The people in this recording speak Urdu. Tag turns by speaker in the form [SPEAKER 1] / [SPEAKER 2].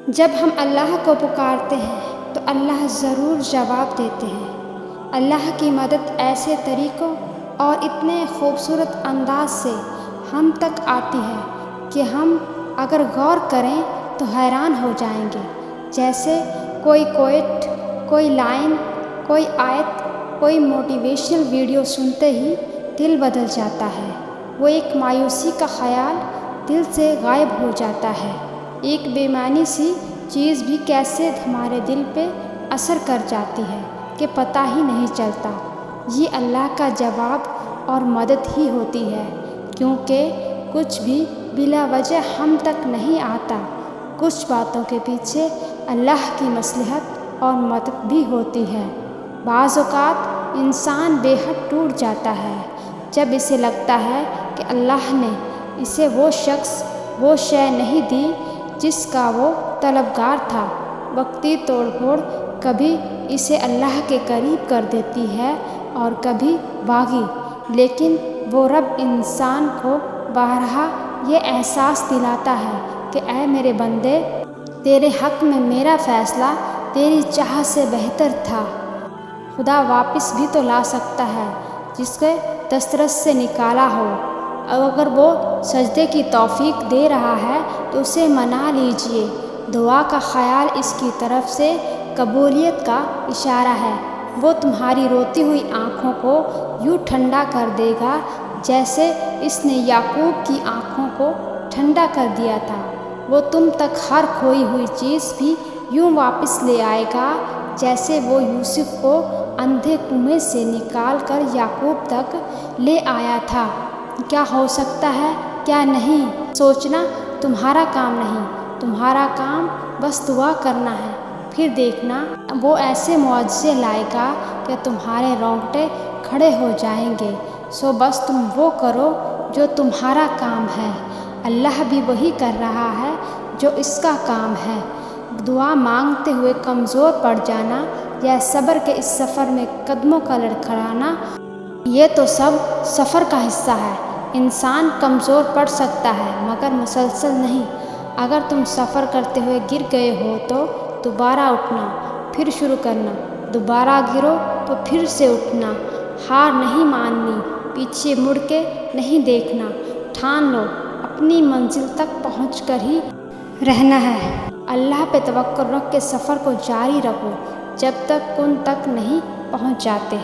[SPEAKER 1] جب ہم اللہ کو پکارتے ہیں تو اللہ ضرور جواب دیتے ہیں۔ اللہ کی مدد ایسے طریقوں اور اتنے خوبصورت انداز سے ہم تک آتی ہے کہ ہم اگر غور کریں تو حیران ہو جائیں گے۔ جیسے کوئی کوٹ، کوئی لائن، کوئی آیت، کوئی موٹیویشنل ویڈیو سنتے ہی دل بدل جاتا ہے۔ وہ ایک مایوسی کا خیال دل سے غائب ہو جاتا ہے۔ ایک بے معنی سی چیز بھی کیسے ہمارے دل پہ اثر کر جاتی ہے کہ پتہ ہی نہیں چلتا۔ یہ اللہ کا جواب اور مدد ہی ہوتی ہے، کیونکہ کچھ بھی بلا وجہ ہم تک نہیں آتا۔ کچھ باتوں کے پیچھے اللہ کی مصلحت اور مدد بھی ہوتی ہے۔ بعض اوقات انسان بے حد ٹوٹ جاتا ہے جب اسے لگتا ہے کہ اللہ نے اسے وہ شخص، وہ شے نہیں دی جس کا وہ طلبگار تھا۔ وقتی توڑ پھوڑ کبھی اسے اللہ کے قریب کر دیتی ہے اور کبھی باغی، لیکن وہ رب انسان کو بارہا یہ احساس دلاتا ہے کہ اے میرے بندے، تیرے حق میں میرا فیصلہ تیری چاہت سے بہتر تھا۔ خدا واپس بھی تو لا سکتا ہے جس کے دسترس سے نکالا ہو۔ اگر وہ سجدے کی توفیق دے رہا ہے تو اسے منا لیجیے۔ دعا کا خیال اس کی طرف سے قبولیت کا اشارہ ہے۔ وہ تمہاری روتی ہوئی آنکھوں کو یوں ٹھنڈا کر دے گا جیسے اس نے یعقوب کی آنکھوں کو ٹھنڈا کر دیا تھا۔ وہ تم تک ہر کھوئی ہوئی چیز بھی یوں واپس لے آئے گا جیسے وہ یوسف کو اندھے کنویں سے نکال کر یعقوب تک لے آیا تھا۔ کیا ہو سکتا ہے، کیا نہیں، سوچنا تمہارا کام نہیں۔ تمہارا کام بس دعا کرنا ہے، پھر دیکھنا وہ ایسے معجزے لائے گا کہ تمہارے رونگٹے کھڑے ہو جائیں گے۔ سو بس تم وہ کرو جو تمہارا کام ہے، اللہ بھی وہی کر رہا ہے جو اس کا کام ہے۔ دعا مانگتے ہوئے کمزور پڑ جانا یا صبر کے اس سفر میں قدموں کا لڑکھڑانا، یہ تو سب سفر کا حصہ ہے۔ انسان کمزور پڑ سکتا ہے مگر مسلسل نہیں۔ اگر تم سفر کرتے ہوئے گر گئے ہو تو دوبارہ اٹھنا، پھر شروع کرنا، دوبارہ گرو تو پھر سے اٹھنا۔ ہار نہیں ماننی، پیچھے مڑ کے نہیں دیکھنا۔ ٹھان لو اپنی منزل تک پہنچ کر ہی رہنا ہے۔ اللہ پہ توکل رکھ کے سفر کو جاری رکھو جب تک کن تک نہیں پہنچ جاتے۔